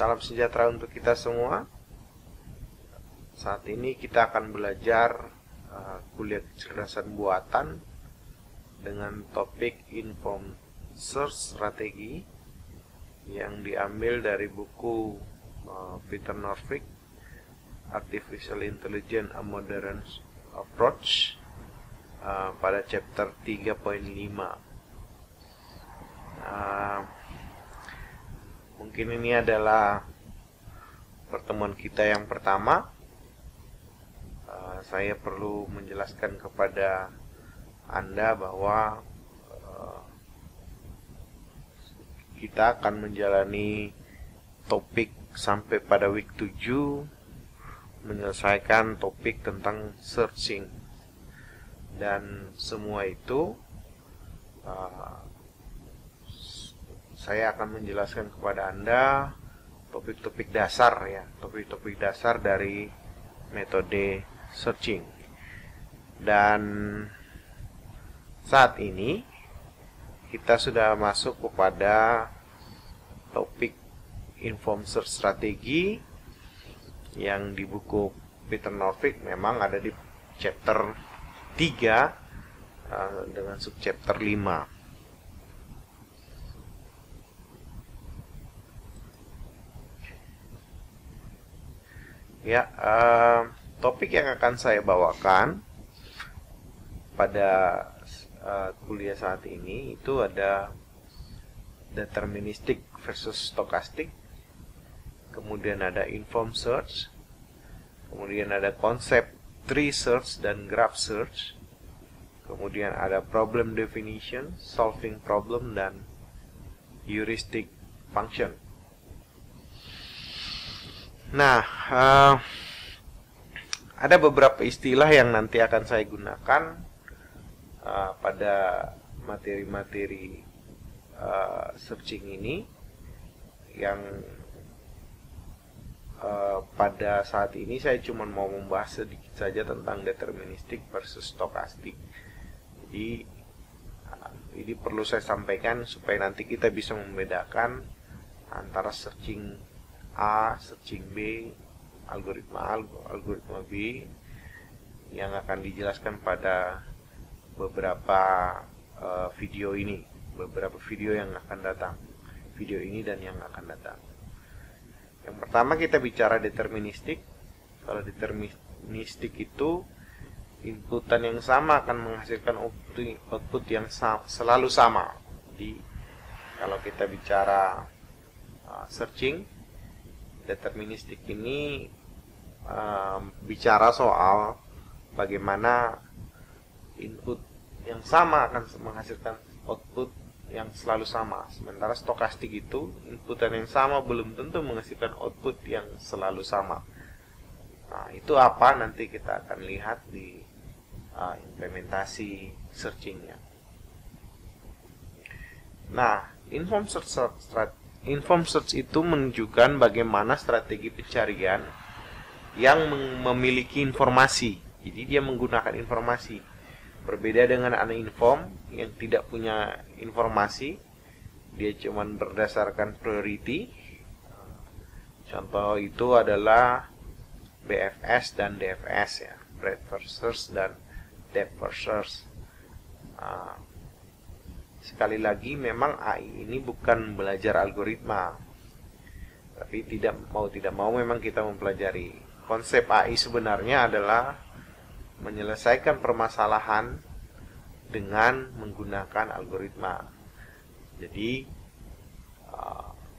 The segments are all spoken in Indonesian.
Salam sejahtera untuk kita semua. Saat ini kita akan belajar kuliah kecerdasan buatan dengan topik Informed Search Strategy yang diambil dari buku Peter Norvig, Artificial Intelligence: A Modern Approach, pada chapter 3.5. Mungkin ini adalah pertemuan kita yang pertama. Saya perlu menjelaskan kepada Anda bahwa kita akan menjalani topik sampai pada week 7, menyelesaikan topik tentang searching. Dan semua itu saya akan menjelaskan kepada Anda topik-topik dasar ya, topik-topik dasar dari metode searching. Dan saat ini kita sudah masuk kepada topik Informed Search Strategy yang di buku Peter Norvig memang ada di chapter 3 dengan subchapter 5. Ya, topik yang akan saya bawakan pada kuliah saat ini itu ada deterministic versus stochastic, kemudian ada informed search, kemudian ada konsep tree search dan graph search, kemudian ada problem definition, solving problem, dan heuristic function. Nah, ada beberapa istilah yang nanti akan saya gunakan pada materi-materi searching ini, yang pada saat ini saya cuma mau membahas sedikit saja tentang deterministic versus stochastic. Jadi ini perlu saya sampaikan supaya nanti kita bisa membedakan antara searching A, searching B, algoritma A, algoritma B, yang akan dijelaskan pada beberapa video ini, beberapa video yang akan datang, video ini dan yang akan datang. Yang pertama kita bicara deterministik. Kalau deterministik itu inputan yang sama akan menghasilkan output yang selalu sama. Jadi kalau kita bicara searching, deterministik ini bicara soal bagaimana input yang sama akan menghasilkan output yang selalu sama. Sementara stokastik itu inputan yang sama belum tentu menghasilkan output yang selalu sama. Nah, itu apa nanti kita akan lihat di implementasi searchingnya. Nah, informed search itu menunjukkan bagaimana strategi pencarian yang memiliki informasi. Jadi dia menggunakan informasi. Berbeda dengan uninformed yang tidak punya informasi, dia cuma berdasarkan priority. Contoh itu adalah BFS dan DFS ya, breadth first search dan depth first search. Sekali lagi memang AI ini bukan belajar algoritma, tapi tidak mau memang kita mempelajari. Konsep AI sebenarnya adalah menyelesaikan permasalahan dengan menggunakan algoritma. Jadi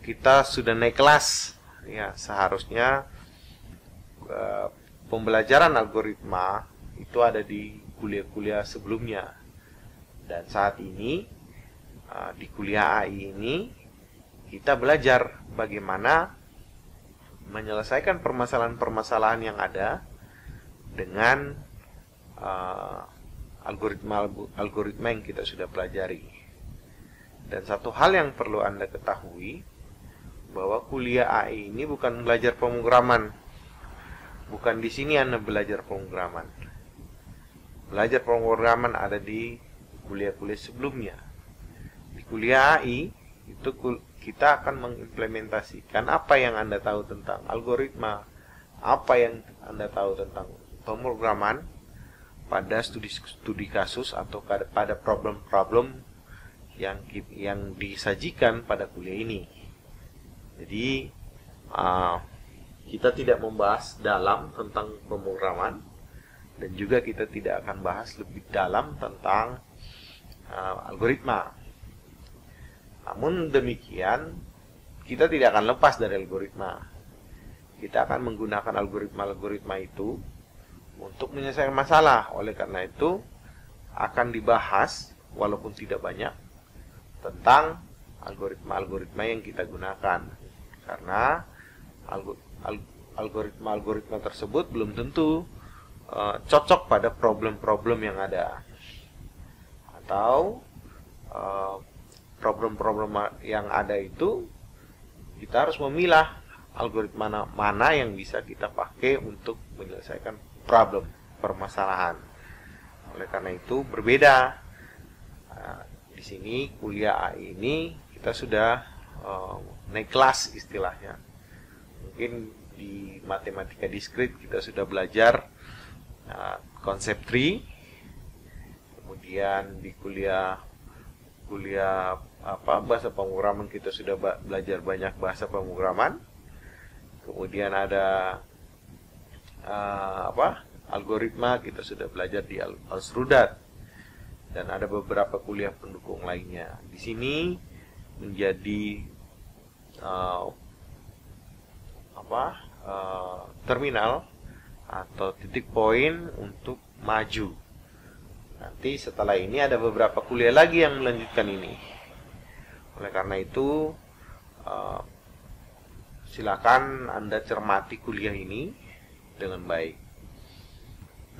kita sudah naik kelas ya, seharusnya pembelajaran algoritma itu ada di kuliah-kuliah sebelumnya. Dan saat ini di kuliah AI ini kita belajar bagaimana menyelesaikan permasalahan-permasalahan yang ada dengan algoritma yang kita sudah pelajari. Dan satu hal yang perlu Anda ketahui, bahwa kuliah AI ini bukan belajar pemrograman. Bukan di sini Anda belajar pemrograman. Belajar pemrograman ada di kuliah-kuliah sebelumnya. Di kuliah AI itu kita akan mengimplementasikan apa yang Anda tahu tentang algoritma, apa yang Anda tahu tentang pemrograman pada studi kasus atau pada problem-problem yang disajikan pada kuliah ini. Jadi kita tidak membahas dalam tentang pemrograman, dan juga kita tidak akan bahas lebih dalam tentang algoritma. Namun demikian, kita tidak akan lepas dari algoritma. Kita akan menggunakan algoritma itu untuk menyelesaikan masalah. Oleh karena itu, akan dibahas, walaupun tidak banyak, tentang algoritma-algoritma yang kita gunakan. Karena algoritma-algoritma tersebut belum tentu cocok pada problem-problem yang ada, atau problem-problem yang ada itu kita harus memilah algoritma mana yang bisa kita pakai untuk menyelesaikan permasalahan. Oleh karena itu berbeda. Di sini kuliah A ini kita sudah naik kelas istilahnya. Mungkin di matematika diskrit kita sudah belajar konsep tree. Kemudian di kuliah bahasa pemrograman kita sudah belajar banyak bahasa pemrograman. Kemudian ada algoritma, kita sudah belajar di Alsrudat, dan ada beberapa kuliah pendukung lainnya. Di sini menjadi terminal atau titik poin untuk maju. Nanti setelah ini ada beberapa kuliah lagi yang melanjutkan ini. Oleh karena itu, silakan Anda cermati kuliah ini dengan baik.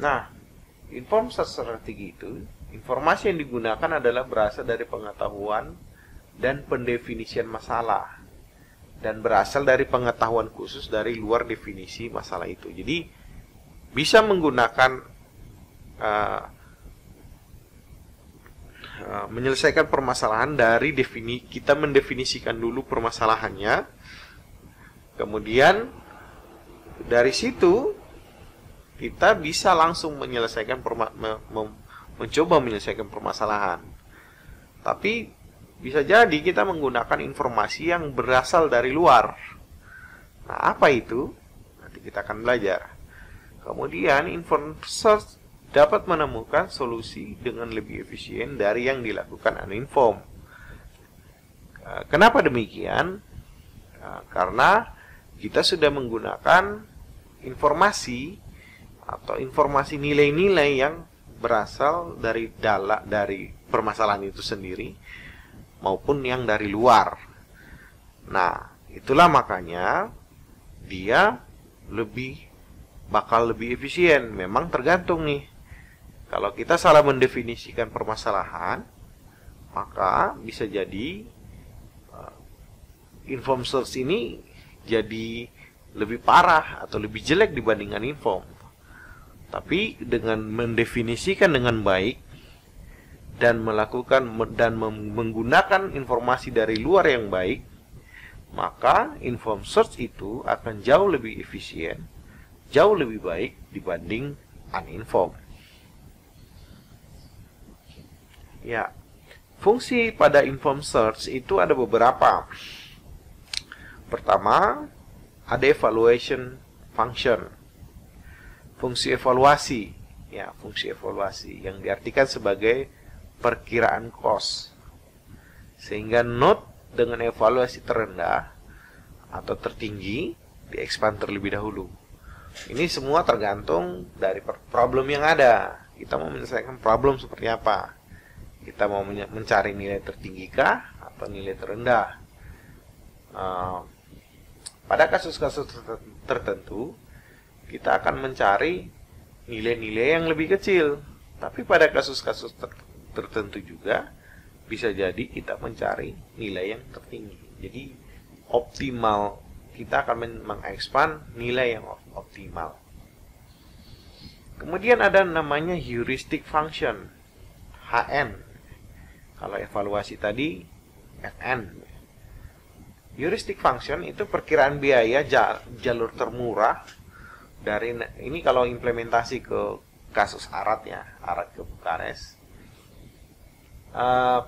Nah, inform strategi itu, informasi yang digunakan adalah berasal dari pengetahuan dan pendefinisian masalah, dan berasal dari pengetahuan khusus dari luar definisi masalah itu. Jadi bisa menggunakan menyelesaikan permasalahan dari kita mendefinisikan dulu permasalahannya, kemudian dari situ kita bisa langsung menyelesaikan mencoba menyelesaikan permasalahan. Tapi bisa jadi kita menggunakan informasi yang berasal dari luar. Nah, apa itu? Nanti kita akan belajar. Kemudian inform search dapat menemukan solusi dengan lebih efisien dari yang dilakukan uninform. Kenapa demikian? Karena kita sudah menggunakan informasi atau informasi nilai-nilai yang berasal dari permasalahan itu sendiri maupun yang dari luar. Nah, itulah makanya dia bakal lebih efisien. Memang tergantung nih. Kalau kita salah mendefinisikan permasalahan, maka bisa jadi inform search ini jadi lebih parah atau lebih jelek dibandingkan inform. Tapi dengan mendefinisikan dengan baik dan menggunakan informasi dari luar yang baik, maka inform search itu akan jauh lebih efisien, jauh lebih baik dibanding uninformed. Ya, fungsi pada inform search itu ada beberapa. Pertama, ada evaluation function. Fungsi evaluasi, fungsi evaluasi yang diartikan sebagai perkiraan cost. Sehingga node dengan evaluasi terendah atau tertinggi di-expand terlebih dahulu. Ini semua tergantung dari problem yang ada. Kita mau menyelesaikan problem seperti apa? Kita mau mencari nilai tertinggi kah atau nilai terendah? Pada kasus-kasus tertentu, kita akan mencari nilai-nilai yang lebih kecil. Tapi pada kasus-kasus tertentu juga, bisa jadi kita mencari nilai yang tertinggi. Jadi, optimal, kita akan mengekspand nilai yang optimal. Kemudian ada namanya heuristic function, HN. Kalau evaluasi tadi, FN. Heuristic function itu perkiraan biaya jalur termurah dari, ini kalau implementasi ke kasus Arad ya, Arad ke Bukares.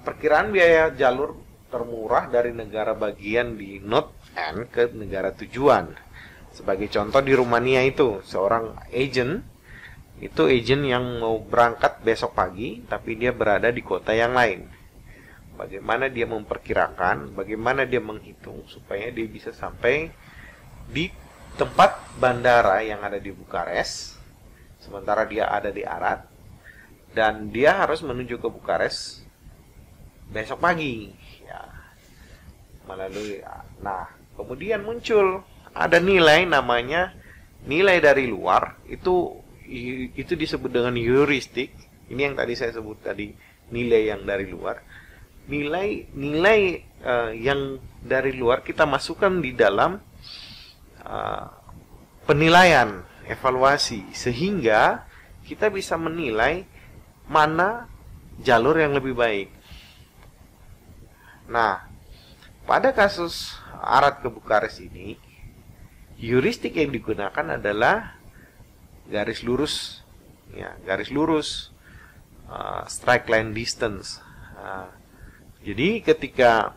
Perkiraan biaya jalur termurah dari negara bagian di Node N ke negara tujuan. Sebagai contoh di Rumania itu, seorang agent yang mau berangkat besok pagi, tapi dia berada di kota yang lain. Bagaimana dia memperkirakan, bagaimana dia menghitung supaya dia bisa sampai di tempat bandara yang ada di Bukares, sementara dia ada di Arad, dan dia harus menuju ke Bukares besok pagi. Ya. Melalui, nah, kemudian muncul ada nilai namanya nilai dari luar, itu disebut dengan heuristik. Ini yang tadi saya sebut tadi, nilai yang dari luar. Nilai yang dari luar kita masukkan di dalam penilaian, evaluasi, sehingga kita bisa menilai mana jalur yang lebih baik. Nah, pada kasus Arad ke Bukares ini, heuristik yang digunakan adalah garis lurus, ya, straight line distance. Jadi ketika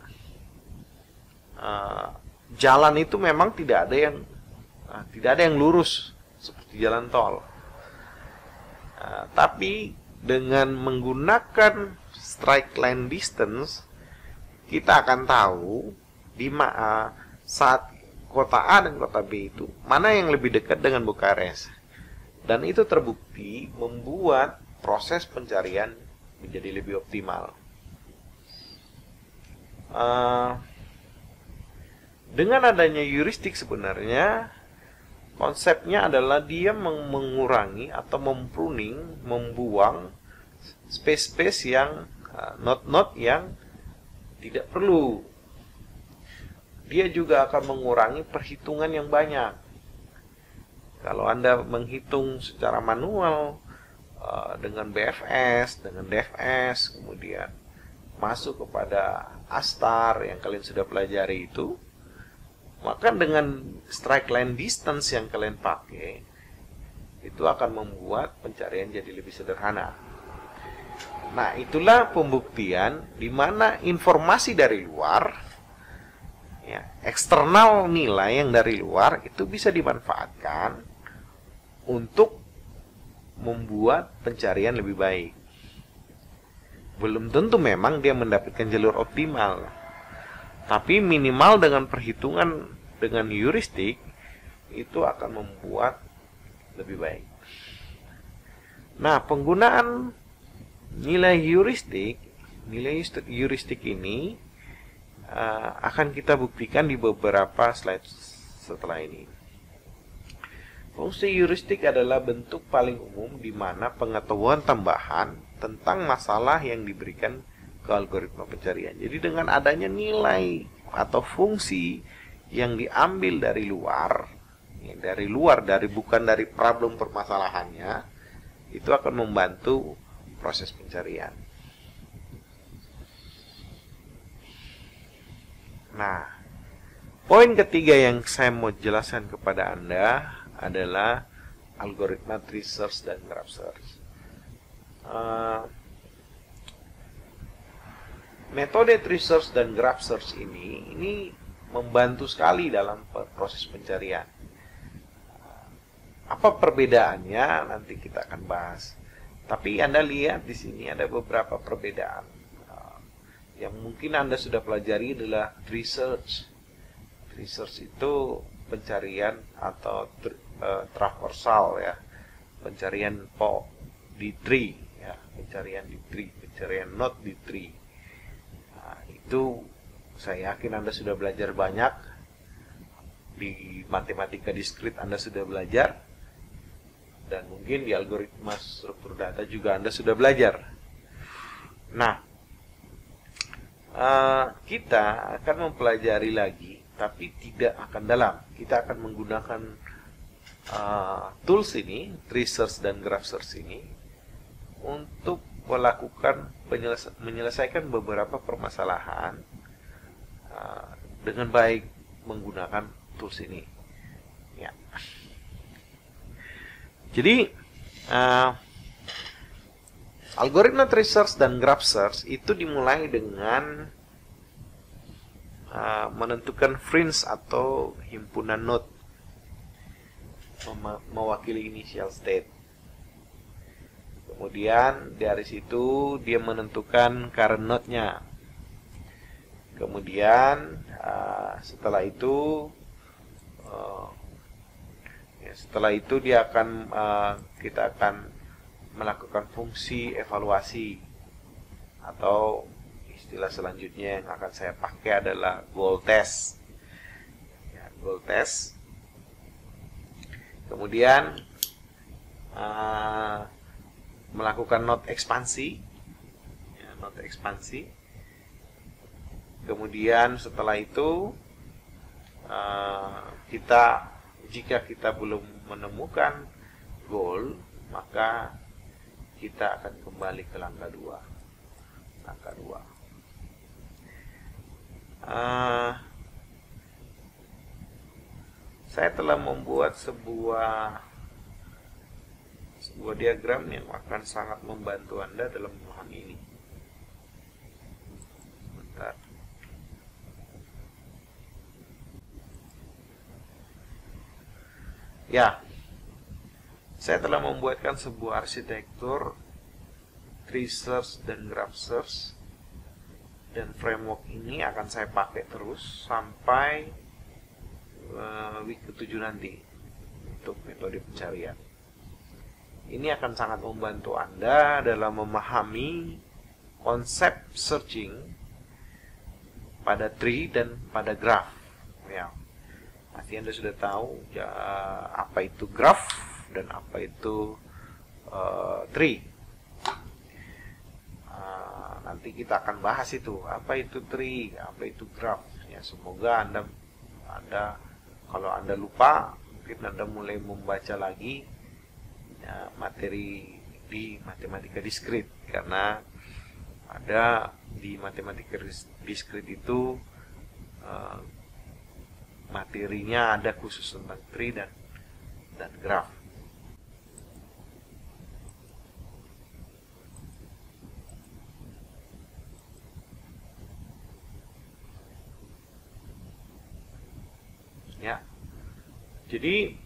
jalan itu memang tidak ada yang lurus seperti jalan tol, tapi dengan menggunakan straight line distance kita akan tahu saat kota A dan kota B itu mana yang lebih dekat dengan Bukares, dan itu terbukti membuat proses pencarian menjadi lebih optimal. Dengan adanya heuristik, sebenarnya konsepnya adalah dia mengurangi atau membuang space-space yang node-node yang tidak perlu. Dia juga akan mengurangi perhitungan yang banyak. Kalau Anda menghitung secara manual dengan BFS, dengan DFS, kemudian masuk kepada Astar yang kalian sudah pelajari itu, maka dengan straight line distance yang kalian pakai, itu akan membuat pencarian jadi lebih sederhana. Nah, itulah pembuktian di mana informasi dari luar, ya, eksternal nilai yang dari luar itu bisa dimanfaatkan untuk membuat pencarian lebih baik. Belum tentu memang dia mendapatkan jalur optimal, tapi minimal dengan perhitungan dengan heuristik itu akan membuat lebih baik. Nah, penggunaan nilai heuristik ini akan kita buktikan di beberapa slide setelah ini. Fungsi heuristik adalah bentuk paling umum di mana pengetahuan tambahan tentang masalah yang diberikan ke algoritma pencarian. Jadi dengan adanya nilai atau fungsi yang diambil dari luar, bukan dari problem permasalahannya, itu akan membantu proses pencarian. Nah, poin ketiga yang saya mau jelaskan kepada Anda adalah algoritma tree search dan graph search. Metode tree search dan graph search ini membantu sekali dalam proses pencarian. Apa perbedaannya nanti kita akan bahas. Tapi Anda lihat di sini ada beberapa perbedaan. Yang mungkin Anda sudah pelajari adalah tree search. Tree search itu pencarian atau traversal, ya, pencarian di tree, ya, pencarian node di tree. Nah, itu saya yakin Anda sudah belajar banyak di matematika diskrit, Anda sudah belajar, dan mungkin di algoritma struktur data juga Anda sudah belajar. Nah, kita akan mempelajari lagi, tapi tidak akan dalam. Kita akan menggunakan tools ini, tree search dan graph search ini, untuk menyelesaikan beberapa permasalahan dengan baik menggunakan tools ini. Ya. Jadi algoritma tree search dan graph search itu dimulai dengan menentukan fringe atau himpunan node mewakili initial state. Kemudian dari situ dia menentukan current node-nya. Kemudian setelah itu dia akan kita akan melakukan fungsi evaluasi, atau istilah selanjutnya yang akan saya pakai adalah goal test. Ya, goal test. Kemudian melakukan node ekspansi, ya, node ekspansi. Kemudian setelah itu jika kita belum menemukan goal, maka kita akan kembali ke langkah 2. Langkah 2. Saya telah membuat sebuah diagram yang akan sangat membantu Anda dalam memahami ini. Sebentar. Ya, saya telah membuatkan sebuah arsitektur tree search dan graph search, dan framework ini akan saya pakai terus sampai week ke-7 nanti untuk metode pencarian. Ini akan sangat membantu Anda dalam memahami konsep searching pada tree dan pada graph. Ya, pasti Anda sudah tahu ya, apa itu graph dan apa itu tree. Nanti kita akan bahas itu, apa itu tree, apa itu graph. Ya, semoga Anda kalau Anda lupa, mungkin Anda mulai membaca lagi ya, materi di matematika diskrit, karena ada di matematika diskrit itu materinya ada khusus tentang tree dan graph. Ya, jadi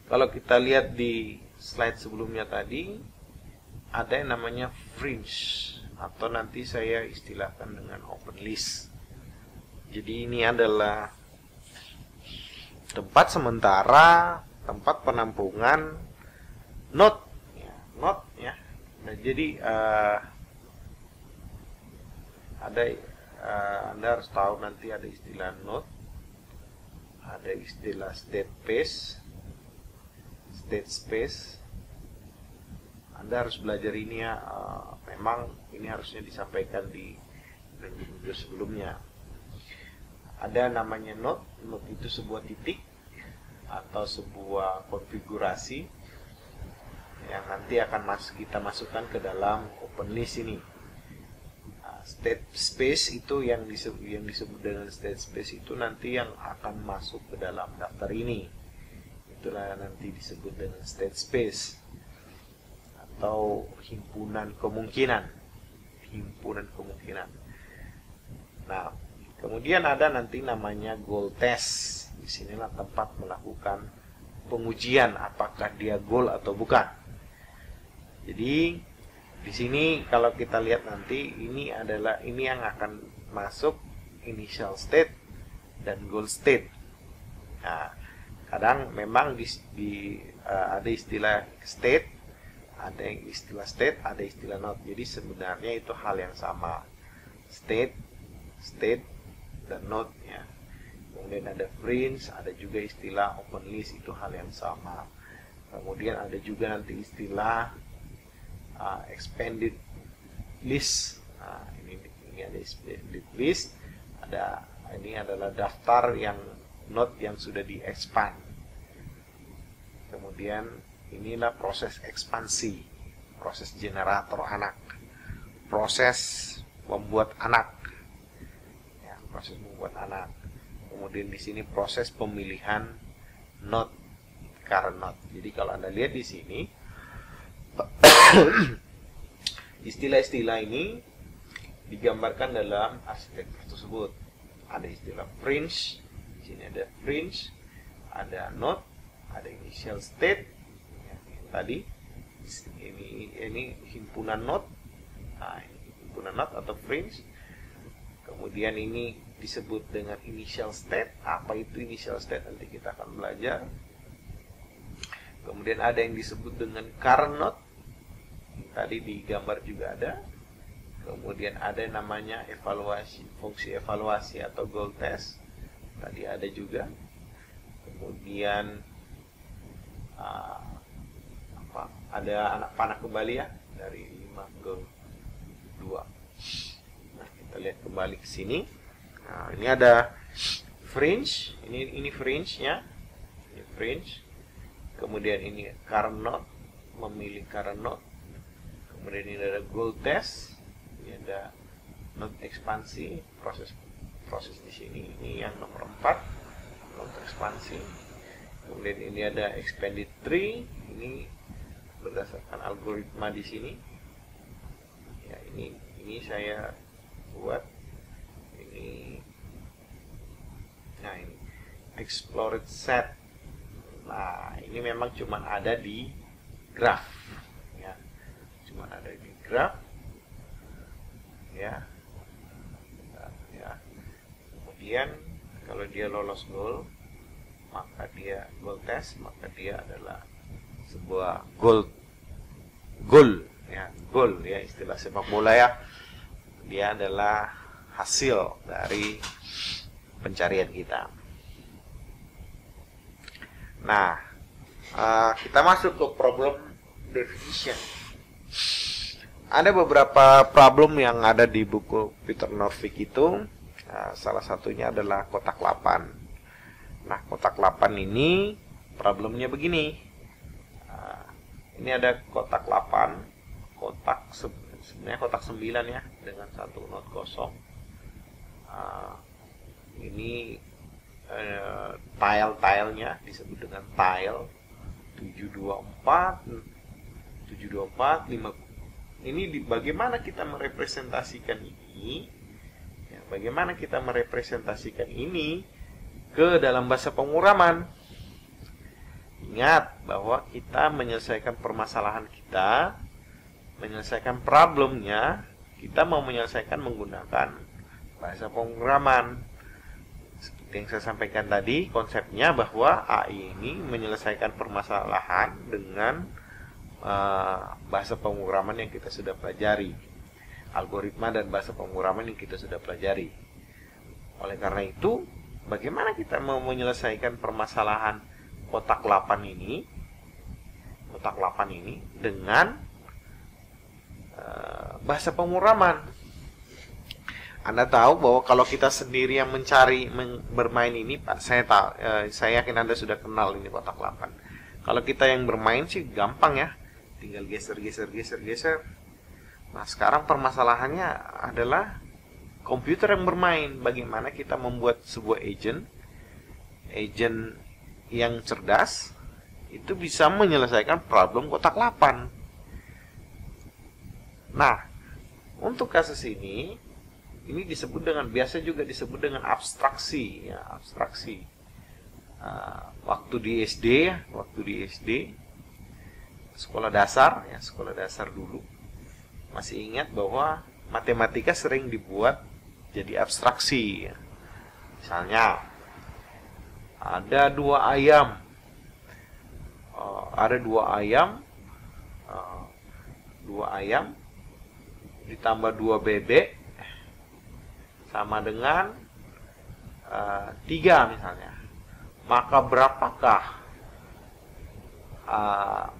kalau kita lihat di slide sebelumnya tadi, ada yang namanya fringe, atau nanti saya istilahkan dengan open list. Jadi ini adalah tempat sementara, tempat penampungan node, ya. Nah, jadi Anda harus tahu nanti ada istilah node, ada istilah state space. Anda harus belajar ini ya. Memang ini harusnya disampaikan di video sebelumnya. Ada namanya node. Node itu sebuah titik atau sebuah konfigurasi yang nanti akan kita masukkan ke dalam open list ini. State space itu yang disebut dengan state space itu nanti yang akan masuk ke dalam daftar ini. Itulah nanti disebut dengan state space atau himpunan kemungkinan. Nah, kemudian ada nanti namanya goal test. Disinilah tempat melakukan pengujian apakah dia goal atau bukan. Jadi di sini kalau kita lihat nanti ini yang akan masuk initial state dan goal state. Nah, kadang memang ada istilah state, ada istilah node. Jadi sebenarnya itu hal yang sama. State dan node ya. Kemudian ada fringe, ada juga istilah open list, itu hal yang sama. Kemudian ada juga nanti istilah expanded list. Nah, ini ada expanded list. Ini adalah daftar yang node yang sudah di-expand. Kemudian inilah proses ekspansi, proses generator anak, proses membuat anak. Ya. proses membuat anak. Kemudian di sini proses pemilihan node, current node. Jadi kalau Anda lihat di sini istilah-istilah ini digambarkan dalam arsitektur tersebut. Ada istilah fringe, di sini ada fringe, ada node, ada initial state. Ya, tadi ini himpunan node. Nah, ini himpunan node atau fringe. Kemudian ini disebut dengan initial state. Apa itu initial state? Nanti kita akan belajar. Kemudian ada yang disebut dengan current node. Tadi di gambar juga ada. Kemudian ada yang namanya evaluasi, fungsi evaluasi atau goal test. Tadi ada juga. Kemudian ada anak panah kembali ya, dari 5 ke 2. Nah, kita lihat kembali ke sini. Nah, ini ada fringe, ini fringe-nya. Ini fringe. Kemudian ini current node, memilih current node. Kemudian ini ada goal test. Ini ada node ekspansi, proses di sini. Ini yang nomor 4, node ekspansi. Kemudian ini ada expanded tree. Ini berdasarkan algoritma di sini. Ya, ini saya buat ini. Nah, ini explored set. Nah, ini memang cuma ada di graph ya. Cuma ada di graph ya. Ya. Kemudian kalau dia lolos goal, maka dia goal test, maka dia adalah sebuah goal ya, istilah sepak bola ya. Dia adalah hasil dari pencarian kita. Nah, kita masuk ke problem definition. Ada beberapa problem yang ada di buku Peter Norvig itu. Salah satunya adalah kotak 8. Nah, kotak 8 ini problemnya begini. Ini ada kotak 8, sebenarnya kotak 9 ya, dengan satu node kosong. Ini tile-tilenya disebut dengan tile 724, 5. Ini bagaimana kita merepresentasikan ini? Ya, bagaimana kita merepresentasikan ini ke dalam bahasa pemrograman? Ingat bahwa kita menyelesaikan permasalahan kita, menyelesaikan problemnya, kita mau menyelesaikan menggunakan bahasa pemrograman. Seperti yang saya sampaikan tadi, konsepnya bahwa AI ini menyelesaikan permasalahan dengan bahasa pemrograman yang kita sudah pelajari, algoritma dan bahasa pemrograman yang kita sudah pelajari. Oleh karena itu, bagaimana kita mau menyelesaikan permasalahan kotak 8 ini dengan bahasa pemrograman? Anda tahu bahwa kalau kita sendiri yang bermain ini, Pak, saya yakin Anda sudah kenal ini kotak 8. Kalau kita yang bermain sih gampang ya, tinggal geser. Nah, sekarang permasalahannya adalah komputer yang bermain. Bagaimana kita membuat sebuah agent yang cerdas itu bisa menyelesaikan problem kotak 8. Nah, untuk kasus ini biasa juga disebut dengan abstraksi ya, abstraksi. Waktu di SD sekolah dasar dulu, masih ingat bahwa matematika sering dibuat jadi abstraksi ya. Misalnya ada dua ayam ditambah 2 bebek sama dengan 3 misalnya. Maka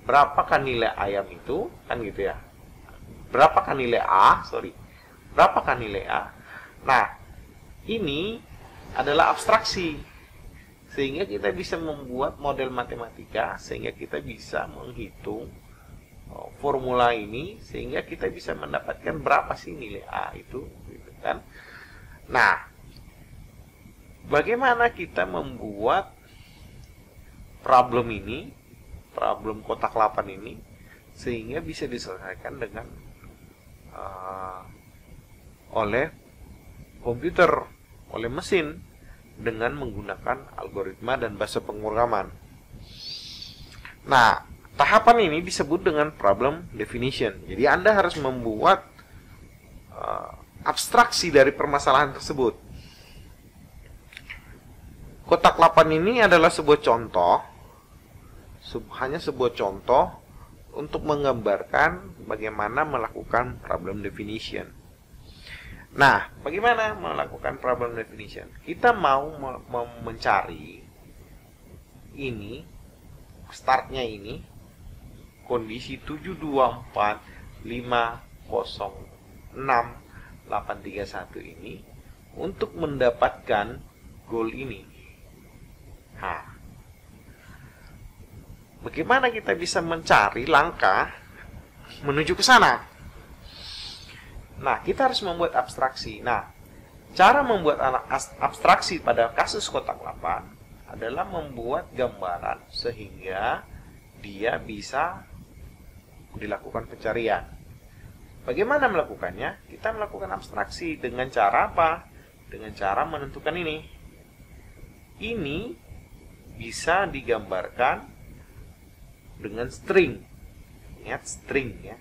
berapakah nilai ayam itu, kan gitu ya. Berapakah nilai A? Nah, ini adalah abstraksi. Sehingga kita bisa membuat model matematika, sehingga kita bisa menghitung formula ini, sehingga kita bisa mendapatkan berapa sih nilai A itu, gitu kan. Nah, bagaimana kita membuat problem ini, problem kotak 8 ini, sehingga bisa diselesaikan dengan oleh komputer, oleh mesin, dengan menggunakan algoritma dan bahasa pemrograman. Nah, tahapan ini disebut dengan problem definition. Jadi Anda harus membuat abstraksi dari permasalahan tersebut. Kotak 8 ini adalah sebuah contoh, hanya sebuah contoh untuk menggambarkan bagaimana melakukan problem definition. Nah, bagaimana melakukan problem definition? Kita mau mencari ini, startnya ini, kondisi 724506831 ini, untuk mendapatkan goal ini. Nah, bagaimana kita bisa mencari langkah menuju ke sana? Nah, kita harus membuat abstraksi. Nah, cara membuat abstraksi pada kasus kotak 8 adalah membuat gambaran sehingga dia bisa dilakukan pencarian. Bagaimana melakukannya? Kita melakukan abstraksi dengan cara apa? Dengan cara menentukan ini. Ini bisa digambarkan dengan string. Ingat string ya.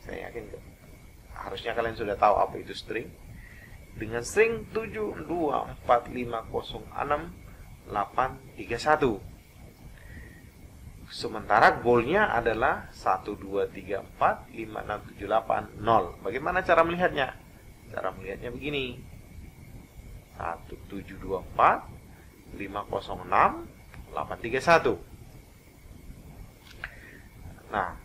Saya yakin harusnya kalian sudah tahu apa itu string. Dengan string 724506831. Sementara goalnya adalah 123456780. Bagaimana cara melihatnya? Cara melihatnya begini. 174506831. Nah,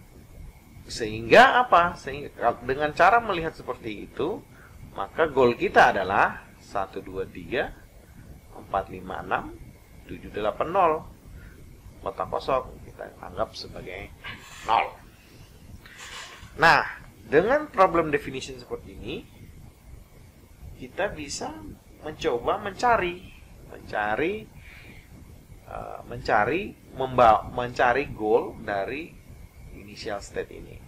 sehingga apa? Sehingga dengan cara melihat seperti itu, maka goal kita adalah 123456780. Kotak kosong kita anggap sebagai 0. Nah, dengan problem definition seperti ini, kita bisa mencoba mencari goal dari initial state ini.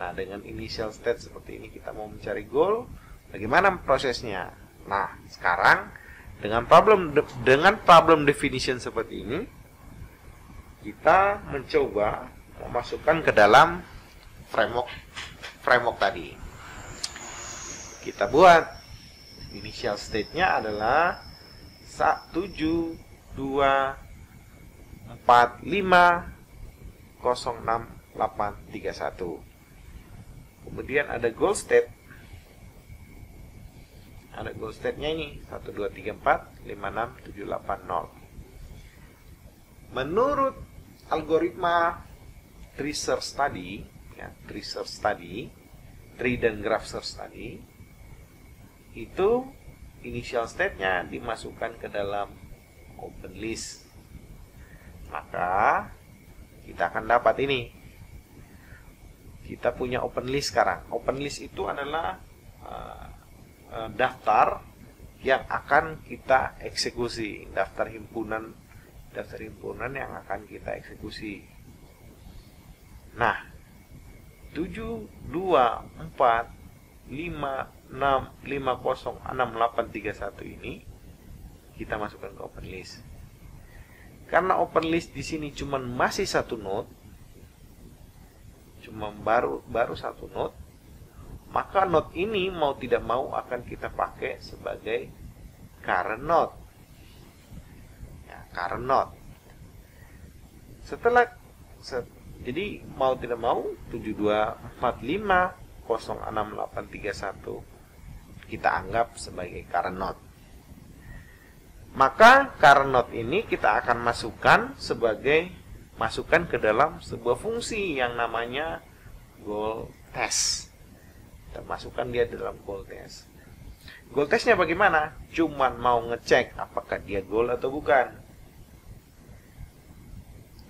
Nah, dengan initial state seperti ini kita mau mencari goal, bagaimana prosesnya? Nah, sekarang dengan problem definition seperti ini, kita mencoba memasukkan ke dalam framework tadi. Kita buat initial state-nya adalah 724506831. Kemudian ada goal state. Ada goal state-nya ini 123456780. Menurut algoritma tree search study, ya, tree dan graph search study, itu initial state-nya dimasukkan ke dalam open list. Maka kita akan dapat ini. Kita punya open list sekarang. Open list itu adalah daftar yang akan kita eksekusi, daftar himpunan yang akan kita eksekusi. Nah, 724506831 ini kita masukkan ke open list. Karena open list di sini cuma masih satu node, cuma baru satu node, maka node ini mau tidak mau akan kita pakai sebagai current node. Ya, current node. Jadi mau tidak mau 724506831 kita anggap sebagai current node. Maka current node ini kita akan masukkan ke dalam sebuah fungsi yang namanya goal test. Kita masukkan dia dalam goal test. Goal testnya bagaimana? Cuman mau ngecek apakah dia goal atau bukan.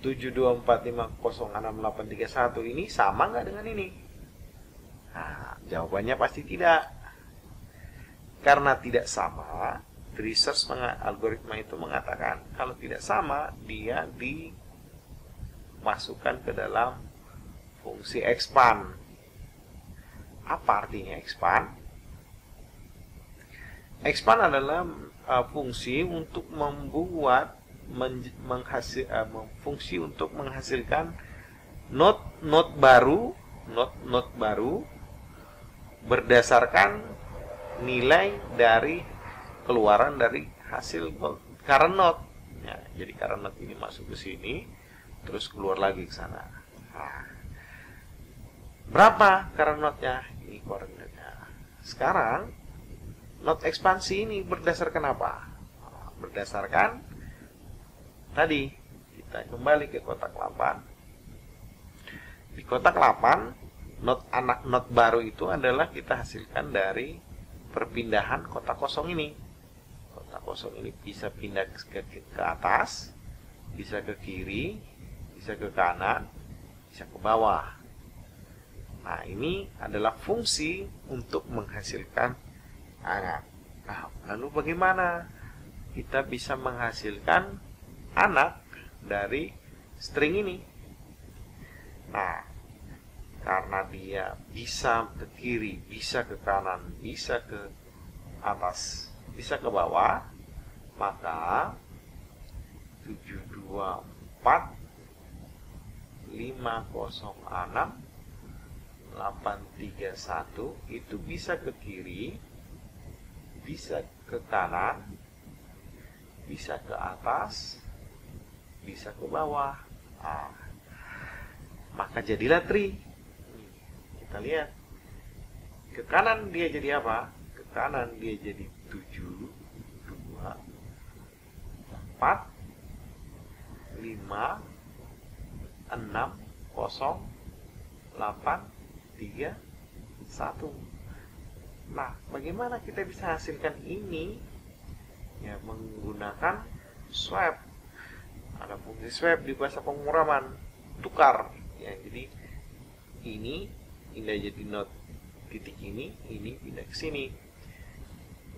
724506831 ini sama nggak dengan ini? Nah, jawabannya pasti tidak. Karena tidak sama, research algoritma itu mengatakan kalau tidak sama, dia dimasukkan ke dalam fungsi expand. Apa artinya expand? Expand adalah fungsi untuk membuat fungsi untuk menghasilkan node baru berdasarkan nilai dari keluaran dari hasil current node. Ya, jadi current node ini masuk ke sini, terus keluar lagi ke sana. Nah, berapa current node-nya? Ini koordinatnya. Sekarang node ekspansi ini berdasarkan apa? Berdasarkan tadi kita kembali ke kotak 8. Di kotak 8, anak node baru itu adalah kita hasilkan dari perpindahan kotak kosong ini. Kotak kosong ini bisa pindah ke atas, bisa ke kiri, bisa ke kanan, bisa ke bawah. Nah, ini adalah fungsi untuk menghasilkan anak. Nah, lalu bagaimana kita bisa menghasilkan anak dari string ini? Nah, karena dia bisa ke kiri, bisa ke kanan, bisa ke atas, bisa ke bawah, maka 724 506 831 itu bisa ke kiri, bisa ke kanan, bisa ke atas, bisa ke bawah. Nah, maka jadilah tree. Kita lihat. Ke kanan dia jadi apa? Ke kanan dia jadi 7, 2, 4, 5, 6, 0, 8, 3, 1. Nah, bagaimana kita bisa hasilkan ini? Ya, menggunakan swap. Ada fungsi swap di bahasa pemrograman, tukar. Ya, jadi ini pindah jadi node titik ini pindah ke sini.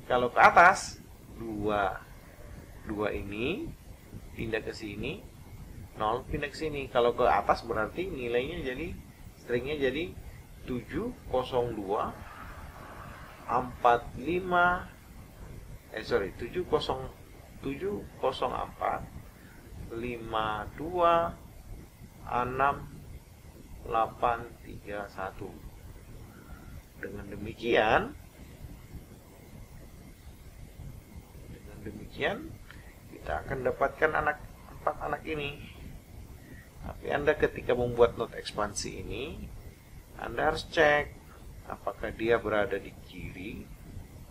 Kalau ke atas, dua ini pindah ke sini, 0 pindah ke sini. Kalau ke atas berarti nilainya jadi stringnya jadi 702 704 52 6 831. Dengan demikian kita akan dapatkan 4 anak ini. Tapi Anda ketika membuat node ekspansi ini, Anda harus cek apakah dia berada di kiri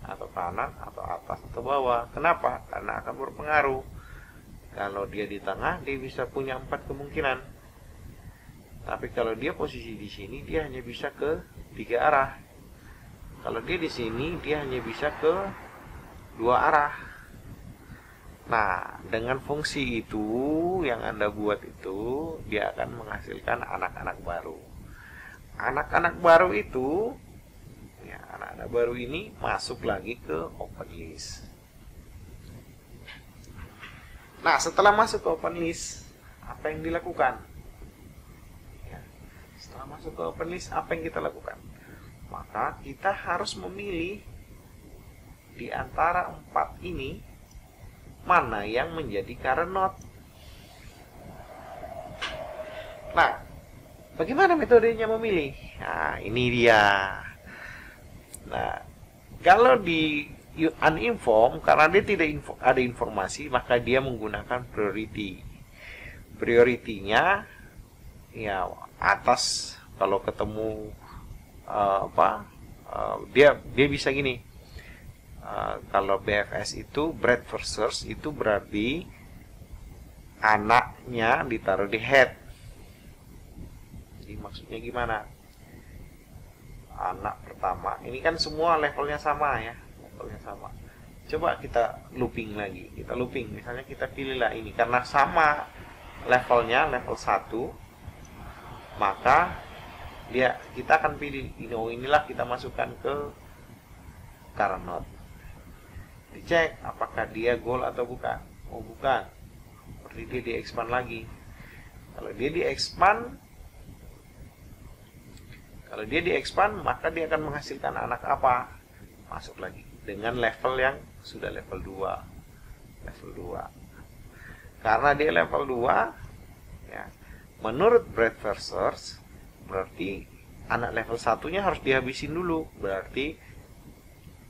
atau kanan atau atas atau bawah. Kenapa? Karena akan berpengaruh. Kalau dia di tengah, dia bisa punya 4 kemungkinan. Tapi kalau dia posisi di sini, dia hanya bisa ke 3 arah. Kalau dia di sini, dia hanya bisa ke 2 arah. Nah, dengan fungsi itu yang Anda buat itu, dia akan menghasilkan anak-anak baru. Anak-anak baru itu, ya, anak-anak baru ini masuk lagi ke open list. Nah, setelah masuk ke open list, apa yang dilakukan? Setelah masuk ke open list, apa yang kita lakukan? Maka kita harus memilih di antara 4 ini mana yang menjadi current node. Nah, bagaimana metodenya memilih? Nah, ini dia. Nah, kalau di uninformed, karena dia tidak ada informasi, maka dia menggunakan priority. Priority-nya ya atas. Kalau ketemu dia bisa gini. Kalau BFS itu breadth first search, itu berarti anaknya ditaruh di head. Jadi maksudnya gimana? Anak pertama, ini kan semua levelnya sama ya, levelnya sama. Coba kita looping lagi, misalnya kita pilihlah ini, karena sama levelnya, level 1, maka kita akan pilih inilah kita masukkan ke current node. Dicek apakah dia goal atau bukan. Oh bukan, berarti dia di-expand lagi. Kalau dia di-expand, maka dia akan menghasilkan anak apa? Masuk lagi dengan level yang sudah level 2. Karena dia level 2, ya, menurut Bradford Search, berarti anak level 1-nya harus dihabisin dulu. Berarti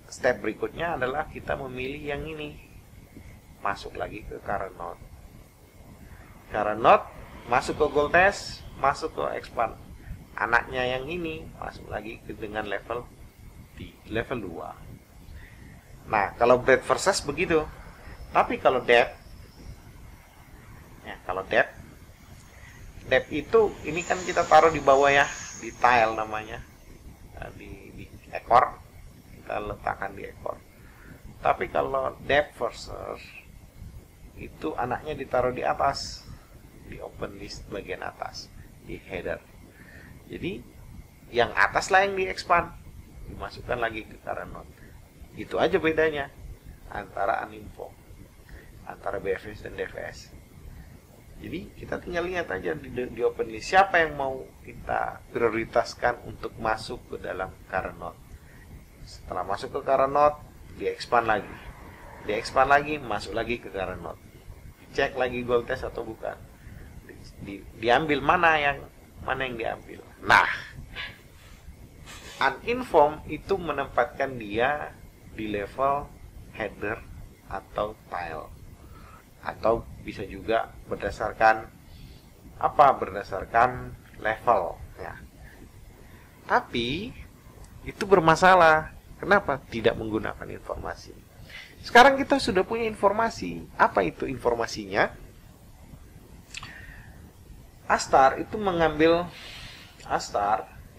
step berikutnya adalah kita memilih yang ini. Masuk lagi ke current node. Current node masuk ke goal test, masuk ke expand. Anaknya yang ini masuk lagi dengan level 2. Nah, kalau breadth versus begitu. Tapi kalau depth, ya, kalau depth itu ini kan kita taruh di bawah ya, di tile namanya, di ekor, kita letakkan di ekor. Tapi kalau depth versus itu anaknya ditaruh di atas, di open list bagian atas, di header. Jadi yang atas lah yang di-expand, dimasukkan lagi ke current node. Itu aja bedanya antara uninform, antara BFS dan DFS. Jadi kita tinggal lihat aja di open list siapa yang mau kita prioritaskan untuk masuk ke dalam current node. Setelah masuk ke current node, di-expand lagi, masuk lagi ke current node. Cek lagi goal test atau bukan. Diambil mana yang diambil. Nah, uninform itu menempatkan dia di level header atau tile, atau bisa juga berdasarkan level ya. Tapi itu bermasalah. Kenapa? Tidak menggunakan informasi. Sekarang kita sudah punya informasi. Apa itu informasinya? Astar itu mengambil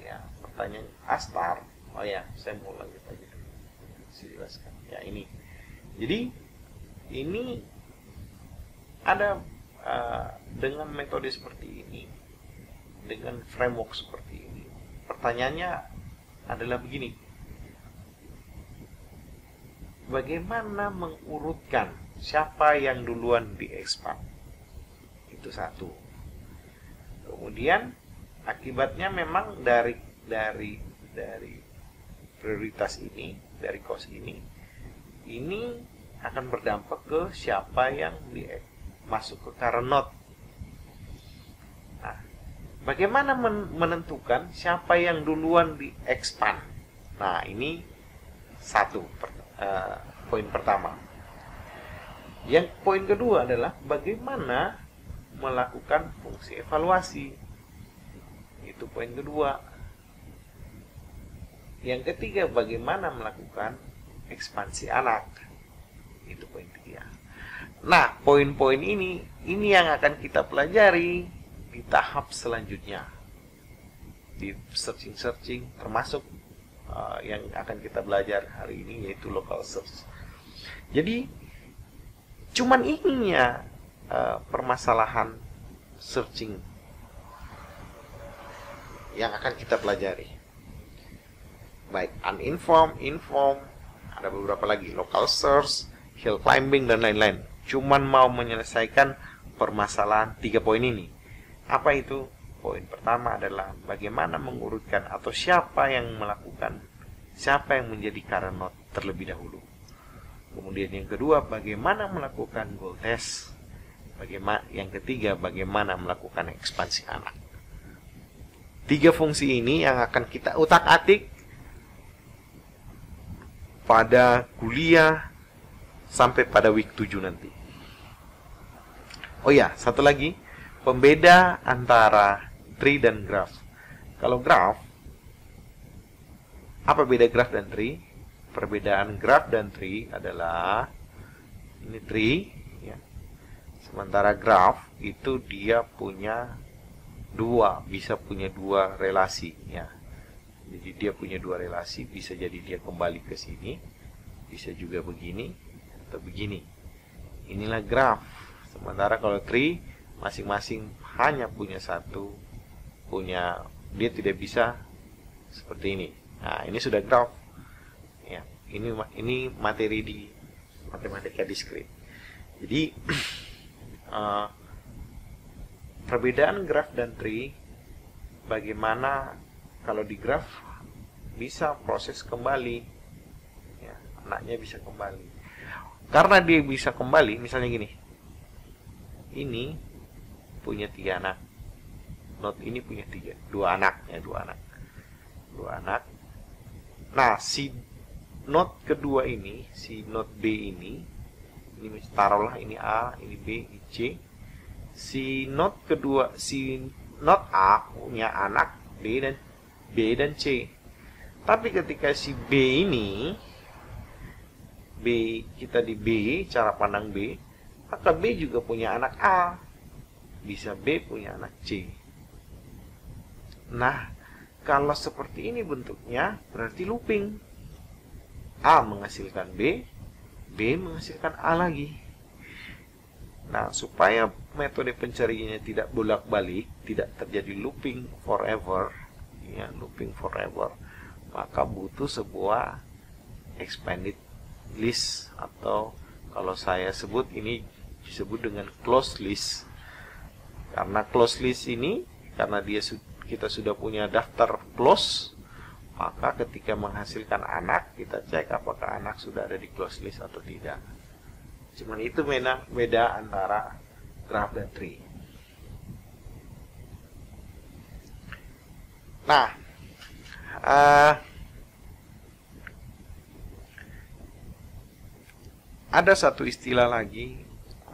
ya, pertanyaan Astar. Oh ya, saya mau lanjut aja. Saya jelaskan. Ya, ini. Jadi ini ada dengan metode seperti ini, dengan framework seperti ini. Pertanyaannya adalah begini. Bagaimana mengurutkan siapa yang duluan di-expand? Itu satu. Kemudian akibatnya memang dari prioritas ini, dari cost ini akan berdampak ke siapa yang masuk ke current node. Nah, bagaimana menentukan siapa yang duluan di-expand? Nah, ini satu poin pertama. Yang poin kedua adalah bagaimana melakukan fungsi evaluasi. Itu poin kedua. Yang ketiga, bagaimana melakukan ekspansi anak. Itu poin ketiga. Nah, poin-poin ini yang akan kita pelajari di tahap selanjutnya. Di searching, termasuk yang akan kita belajar hari ini, yaitu local search. Jadi, cuman ininya permasalahan searching yang akan kita pelajari. Baik uninformed, informed, ada beberapa lagi, local search, hill climbing, dan lain-lain. Cuman mau menyelesaikan permasalahan 3 poin ini. Apa itu? Poin pertama adalah bagaimana mengurutkan atau siapa yang menjadi current node terlebih dahulu. Kemudian yang kedua, bagaimana melakukan goal test. Yang ketiga, bagaimana melakukan ekspansi anak. 3 fungsi ini yang akan kita utak-atik pada kuliah sampai pada week 7 nanti. Oh ya, satu lagi, pembeda antara tree dan graph. Kalau graph, apa beda graph dan tree? Perbedaan graph dan tree adalah ini tree, ya. Sementara graph itu dia bisa punya dua relasi, ya. Jadi dia punya 2 relasi, bisa jadi dia kembali ke sini, bisa juga begini atau begini. Inilah graph. Sementara kalau tree, masing-masing hanya punya dia tidak bisa seperti ini. Nah, ini sudah graph. Ya, ini materi di matematika diskrit. Jadi perbedaan graf dan tree, bagaimana kalau di graf bisa proses kembali, ya, anaknya bisa kembali. Karena dia bisa kembali, misalnya gini, ini punya 3 anak, node ini punya 2 anak, ya, 2 anak. Nah, si node kedua ini, si node B ini taruhlah ini A, ini B, ini C. Si node kedua, si node A punya anak B dan C. Tapi ketika si B ini, kita di B, cara pandang B, maka B juga punya anak A. Bisa B punya anak C. Nah, kalau seperti ini bentuknya, berarti looping. A menghasilkan B, B menghasilkan A lagi. Nah, supaya metode pencariannya tidak bolak-balik, tidak terjadi looping forever, ya, looping forever, maka butuh sebuah expanded list, atau kalau saya sebut ini disebut dengan closed list. Karena closed list ini, karena kita sudah punya daftar close, maka ketika menghasilkan anak, kita cek apakah anak sudah ada di closed list atau tidak. Cuman itu beda antara graph dan tree. Nah, ada satu istilah lagi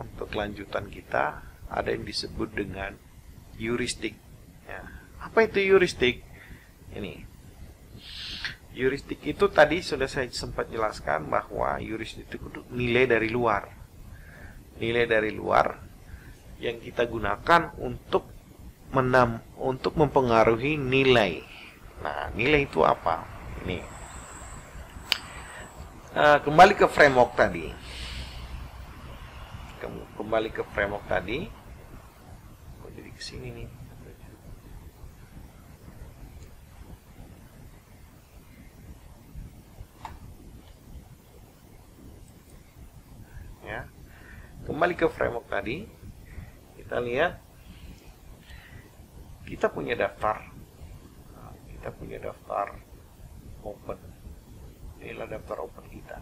untuk lanjutan kita, ada yang disebut dengan heuristik. Ya. Apa itu heuristik? Ini. Heuristik itu tadi sudah saya sempat jelaskan bahwa heuristik itu nilai dari luar. Nilai dari luar yang kita gunakan untuk mempengaruhi nilai. Nah, nilai itu apa? Ini. Kembali ke framework tadi. Kembali ke framework tadi. Jadi ke sini nih. Ya. Kembali ke framework tadi, kita lihat kita punya daftar, open. Inilah daftar open kita.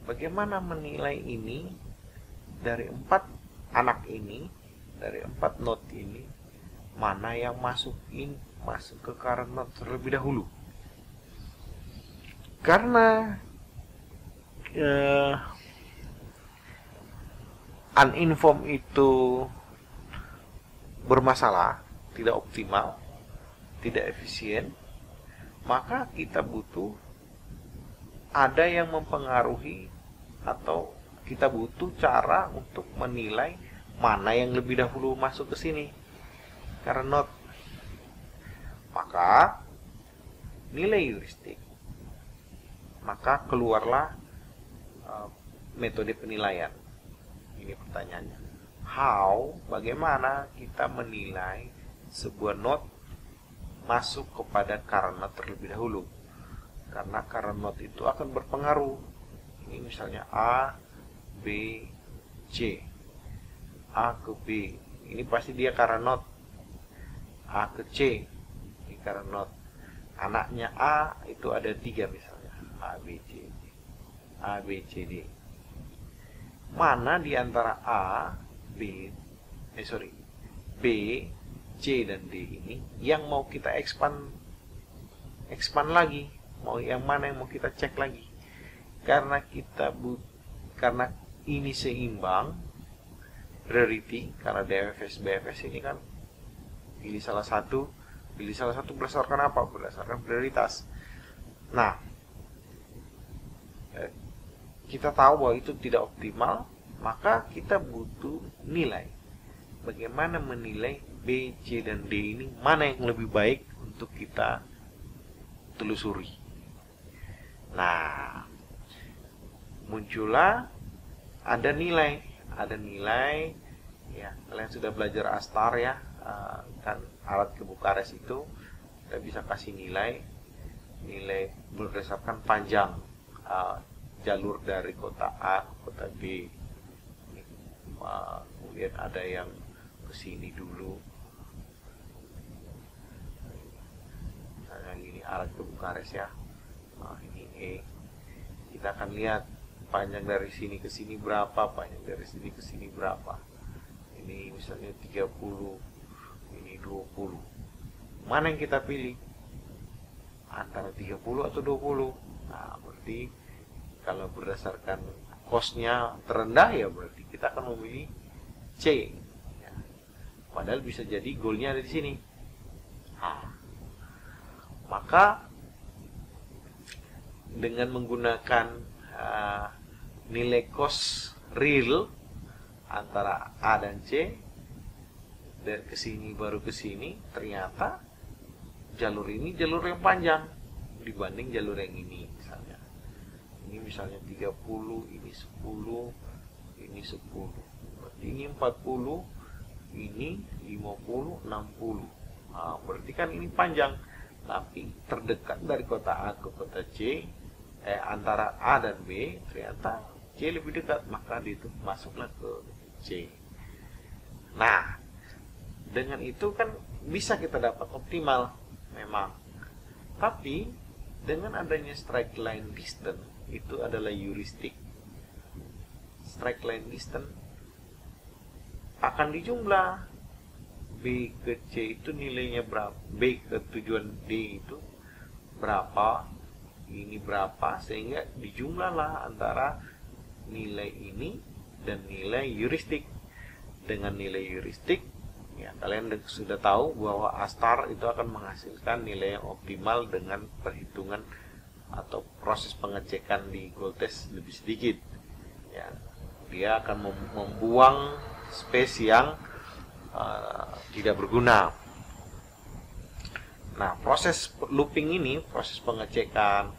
Bagaimana menilai ini dari 4 anak ini, dari 4 node ini, mana yang masuk ke current node terlebih dahulu? Karena uninformed itu bermasalah, tidak optimal, tidak efisien, maka kita butuh ada yang mempengaruhi, atau kita butuh cara untuk menilai mana yang lebih dahulu masuk ke sini karena node. Maka nilai heuristik, maka keluarlah metode penilaian. Ini pertanyaannya. Bagaimana kita menilai sebuah node masuk kepada current node terlebih dahulu? Karena current node itu akan berpengaruh. Ini misalnya A, B, C. A ke B. Ini pasti dia current node. A ke C. Ini current node. Anaknya A itu ada 3 misalnya. A, B, C, D. A, B, C, D. Mana di antara B, C dan D ini yang mau kita expand lagi, yang mana yang mau kita cek lagi? Karena karena ini seimbang priority, karena DFS BFS ini kan pilih salah satu berdasarkan apa? Berdasarkan prioritas. Nah, kita tahu bahwa itu tidak optimal, maka kita butuh nilai. Bagaimana menilai B, C, dan D ini mana yang lebih baik untuk kita telusuri. Nah, muncullah ada nilai, ya, kalian sudah belajar Astar ya, kan alat kebukares itu kita bisa kasih nilai berdasarkan panjang jalur dari kota A ke kota B. Kemudian ada yang ke sini dulu, misalnya gini, arah ke Bukares ya. Nah, ini E. Kita akan lihat panjang dari sini ke sini berapa, panjang dari sini ke sini berapa. Ini misalnya 30, ini 20. Mana yang kita pilih? Antara 30 atau 20. Nah, berarti kalau berdasarkan cost-nya terendah, ya berarti kita akan memilih C. Ya. Padahal bisa jadi goalnya ada di sini. Nah, maka dengan menggunakan nilai cost real antara A dan C, dari kesini baru ke sini, ternyata jalur ini jalur yang panjang dibanding jalur yang ini. Misalnya ini misalnya 30, ini 10, ini 10, berarti ini 40, ini 50, 60. Nah, berarti kan ini panjang, tapi terdekat dari kota A ke kota C, antara A dan B, ternyata C lebih dekat, maka itu masuklah ke C. Nah, dengan itu kan bisa kita dapat optimal memang. Tapi dengan adanya straight line distance, itu adalah heuristik. Straight line distance akan dijumlah. B ke C itu nilainya berapa, B ke tujuan D itu berapa, ini berapa, sehingga dijumlahlah antara nilai ini dan nilai heuristik. Dengan nilai heuristik, ya kalian sudah tahu bahwa A* itu akan menghasilkan nilai yang optimal dengan perhitungan atau proses pengecekan di goal test lebih sedikit. Ya, dia akan membuang space yang tidak berguna. Nah, proses looping ini, proses pengecekan,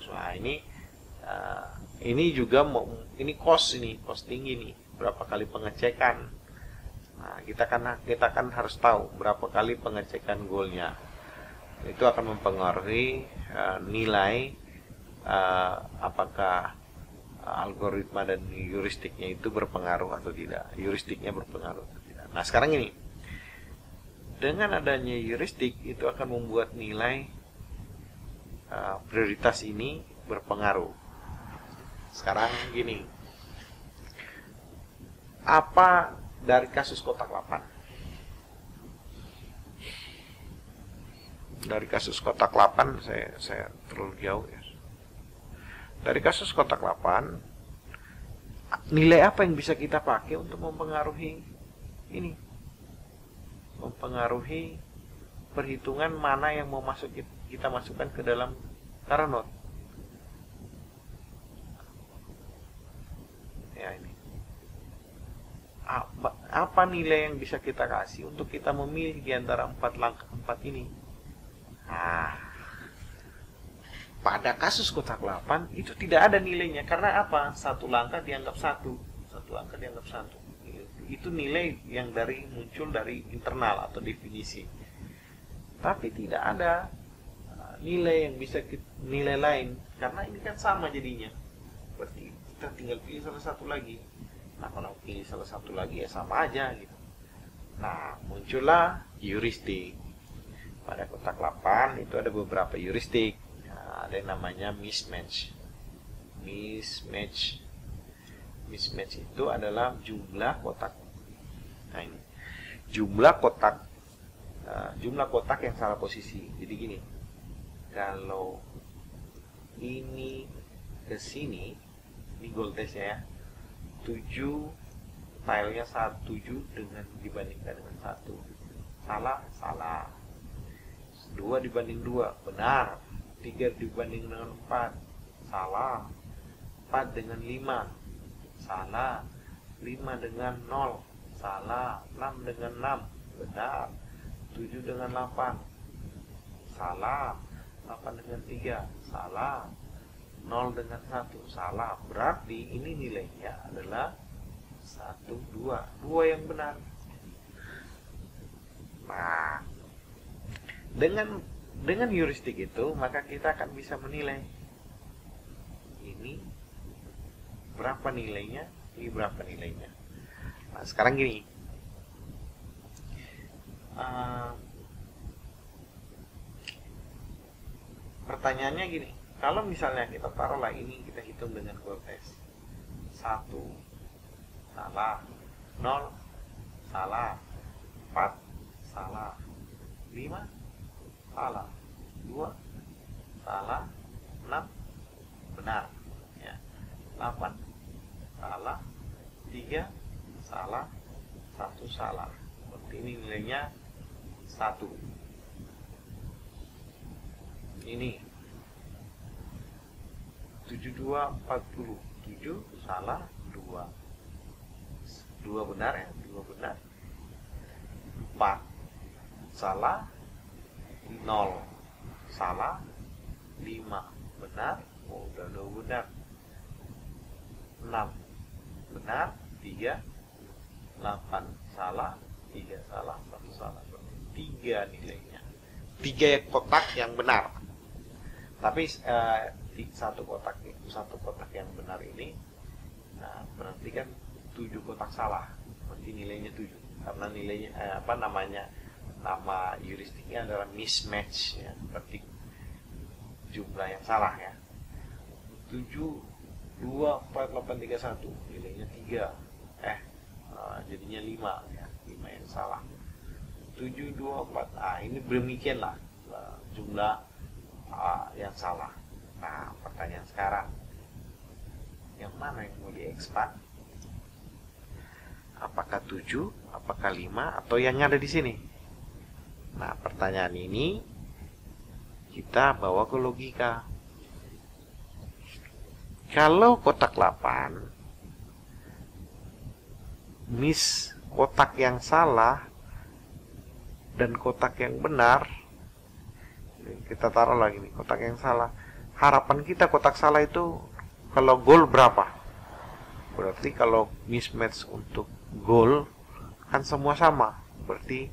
nah ini juga ini cost tinggi nih, berapa kali pengecekan. Nah, kita kan harus tahu berapa kali pengecekan goalnya. Itu akan mempengaruhi nilai apakah algoritma dan heuristiknya itu berpengaruh atau tidak. Heuristiknya berpengaruh atau tidak. Nah, sekarang ini dengan adanya heuristik itu akan membuat nilai prioritas ini berpengaruh. Sekarang gini, apa dari kasus kotak 8? Dari kasus kotak 8 saya terlalu jauh ya. Dari kasus kotak 8, nilai apa yang bisa kita pakai untuk mempengaruhi ini? Mempengaruhi perhitungan mana yang mau kita masukkan ke dalam Carnot. Ya, ini. Apa nilai yang bisa kita kasih untuk kita memilih di antara 4 ini? Nah, pada kasus kotak 8 itu tidak ada nilainya. Karena apa? Satu langkah dianggap satu angka dianggap satu. Itu nilai yang muncul dari internal atau definisi. Tapi tidak ada nilai yang bisa nilai lain, karena ini kan sama jadinya. Berarti kita tinggal pilih salah satu lagi. Nah, kalau pilih salah satu lagi ya sama aja gitu. Nah, muncullah heuristik. Pada kotak 8 itu ada beberapa heuristik. Ada yang namanya mismatch. Mismatch itu adalah jumlah kotak. Nah, ini jumlah kotak yang salah posisi. Jadi gini, kalau ini ke sini, ini goal test ya, 7 tilenya 7 dengan dibandingkan dengan 1. Salah. 2 dibanding 2, benar. 3 dibanding dengan 4, salah. 4 dengan 5, salah. 5 dengan 0, salah. 6 dengan 6, benar. 7 dengan 8, salah. 8 dengan 3, salah. 0 dengan 1, salah. Berarti ini nilainya adalah 1, 2 yang benar. Nah, dengan heuristik itu, maka kita akan bisa menilai ini berapa nilainya, ini berapa nilainya. Nah, sekarang gini, pertanyaannya gini, kalau misalnya kita taruhlah ini kita hitung dengan goal test. 1 salah, 0 salah, 4 salah, 5 salah, 2 salah, 6 benar, ya. 8 salah, 3 salah, 1 salah. Berarti ini nilainya 1. Ini 72 40, 7 salah, 2 benar ya, 2 benar. 4 salah, 0 salah, 5 benar, udah 2 benar. 6 benar, 3 8 salah, 3 salah, 1 salah. 3 nilainya. 3 kotak yang benar. Tapi satu kotak yang benar ini, nah, berarti kan 7 kotak salah. Berarti nilainya 7. Karena nilainya nama heuristiknya adalah mismatch, ya. Berarti jumlah yang salah, ya. 7 2 4 8 3 1 nilainya 3. Jadinya 5, ya. 5 yang salah. 7 2 4. Ini demikianlah jumlah yang salah. Nah, pertanyaan sekarang, yang mana yang mau diekspand? Apakah 7, apakah 5, atau yang ada di sini? Nah, pertanyaan ini kita bawa ke logika. Kalau kotak 8 miss kotak yang salah dan kotak yang benar, kita taruh lagi nih kotak yang salah. Harapan kita kotak salah itu kalau goal berapa? Berarti kalau mismatch untuk goal kan semua sama, berarti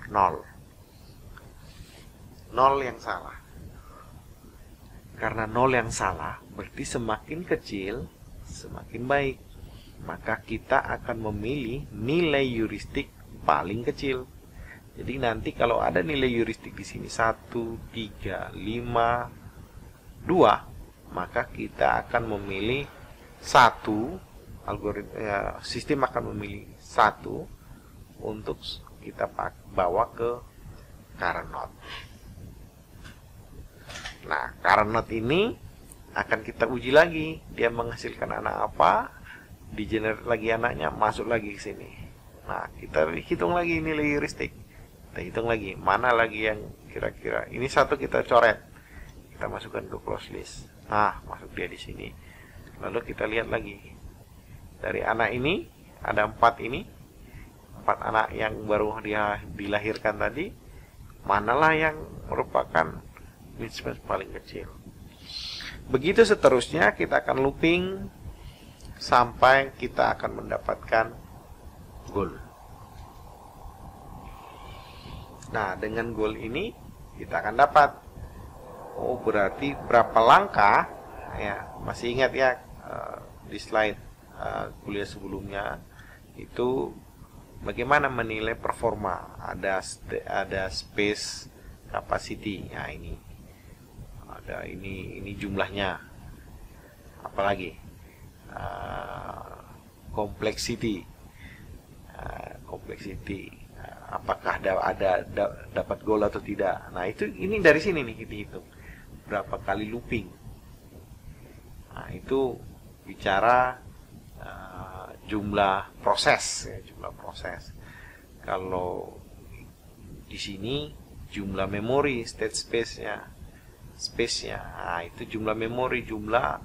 0 yang salah. Karena 0 yang salah berarti semakin kecil semakin baik, maka kita akan memilih nilai heuristik paling kecil. Jadi nanti kalau ada nilai heuristik di sini 1, 3, 5, 2, maka kita akan memilih 1, sistem akan memilih 1 untuk kita bawa ke current node. Nah, current node ini akan kita uji lagi, dia menghasilkan anak apa, di-generate lagi anaknya, masuk lagi ke sini. Nah, kita hitung lagi nilai heuristik. Kita hitung lagi, mana lagi yang kira-kira. Ini 1 kita coret. Kita masukkan ke close list. Nah, masuk dia di sini. Lalu kita lihat lagi. Dari anak ini, ada 4 ini. 4 anak yang baru dia dilahirkan tadi. Manalah yang merupakan mismatch paling kecil. Begitu seterusnya, kita akan looping sampai kita akan mendapatkan goal. Nah, dengan goal ini kita akan dapat, oh berarti berapa langkah, ya masih ingat ya di slide kuliah sebelumnya itu bagaimana menilai performa, ada space capacity. Nah, ini ada ini jumlahnya, apalagi complexity, apakah dapat goal atau tidak. Nah, ini dari sini nih kita hitung berapa kali looping. Nah, itu bicara jumlah proses, ya, jumlah proses. Kalau di sini jumlah memori, state space-nya, nah, itu jumlah memori, jumlah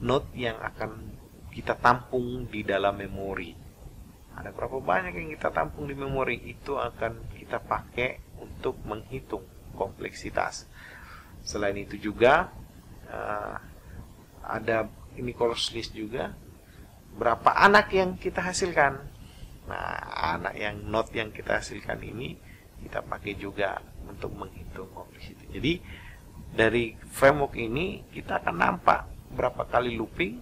node yang akan kita tampung di dalam memori. Ada berapa banyak yang kita tampung di memori, itu akan kita pakai untuk menghitung kompleksitas. Selain itu juga ada ini close list juga, berapa anak yang kita hasilkan. Nah, anak yang node yang kita hasilkan ini kita pakai juga untuk menghitung kompleksitas. Jadi dari framework ini kita akan nampak berapa kali looping,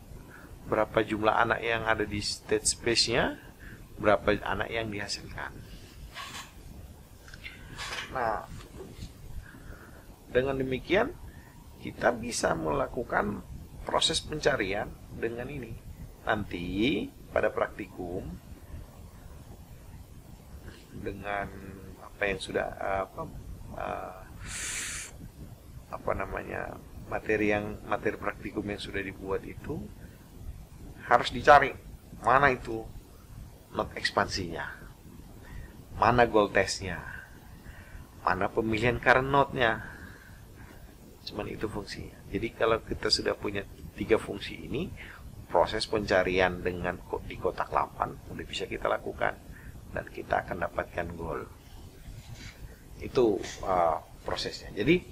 berapa jumlah anak yang ada di state space-nya, berapa anak yang dihasilkan. Nah, dengan demikian kita bisa melakukan proses pencarian dengan ini. Nanti pada praktikum dengan apa yang sudah materi praktikum yang sudah dibuat itu harus dicari mana itu node ekspansinya, mana goal testnya, mana pemilihan current node-nya. Cuman itu fungsinya. Jadi kalau kita sudah punya 3 fungsi ini, proses pencarian dengan di kotak 8 udah bisa kita lakukan dan kita akan dapatkan goal. Itu prosesnya. Jadi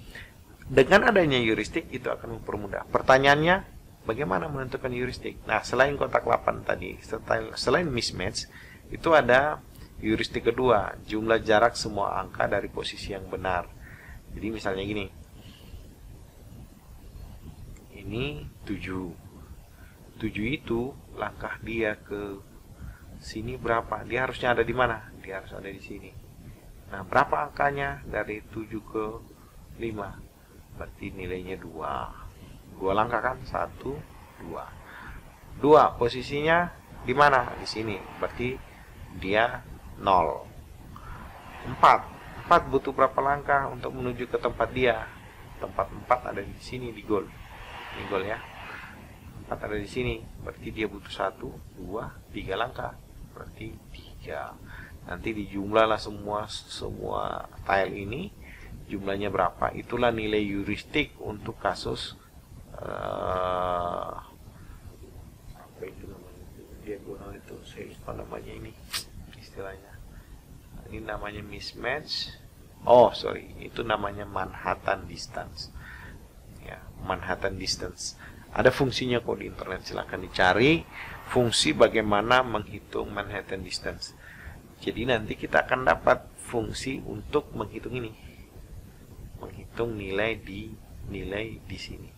dengan adanya heuristik itu akan mempermudah. Pertanyaannya, bagaimana menentukan heuristik? Nah, selain kotak 8 tadi, selain mismatch, itu ada heuristik kedua, jumlah jarak semua angka dari posisi yang benar. Jadi misalnya gini, ini 7 itu langkah dia ke sini berapa? Dia harusnya ada di mana? Dia harus ada di sini. Nah, berapa angkanya dari 7 ke 5? Berarti nilainya 2 langkah kan? 1, 2 posisinya di mana? Di sini. Berarti dia 0. 4 butuh berapa langkah untuk menuju ke tempat dia? Tempat 4 ada di sini di goal. Ini goal ya. 4 ada di sini. Berarti dia butuh 1, 2, 3 langkah. Berarti 3. Nanti dijumlahlah semua tile ini. Jumlahnya berapa? Itulah nilai heuristik untuk kasus apa itu namanya? Diagonal itu saya lupa namanya ini istilahnya. Ini namanya mismatch. Oh, sorry, itu namanya Manhattan distance. Ya, Manhattan distance. Ada fungsinya kok di internet, silahkan dicari fungsi bagaimana menghitung Manhattan distance. Jadi nanti kita akan dapat fungsi untuk menghitung ini. Menghitung nilai di sini.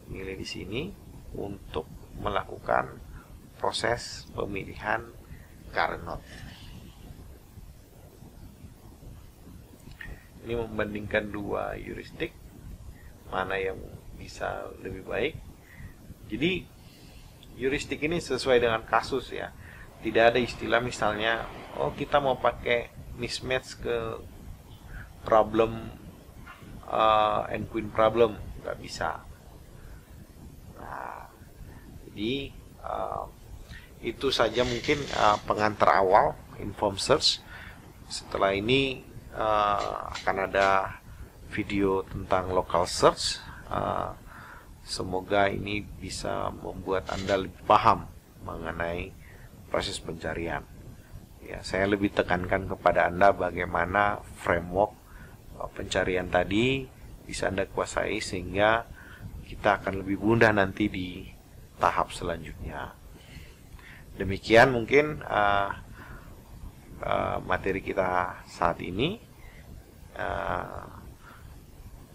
Nilai di sini untuk melakukan proses pemilihan current node. Ini membandingkan 2 heuristik, mana yang bisa lebih baik. Jadi heuristik ini sesuai dengan kasus ya. Tidak ada istilah misalnya, oh kita mau pakai mismatch ke problem and queen problem, nggak bisa. Nah, jadi itu saja mungkin pengantar awal inform search. Setelah ini akan ada video tentang local search. Semoga ini bisa membuat Anda lebih paham mengenai proses pencarian. Ya, saya lebih tekankan kepada Anda bagaimana framework pencarian tadi bisa Anda kuasai sehingga kita akan lebih mudah nanti di tahap selanjutnya. Demikian mungkin materi kita saat ini.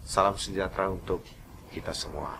Salam sejahtera untuk kita semua.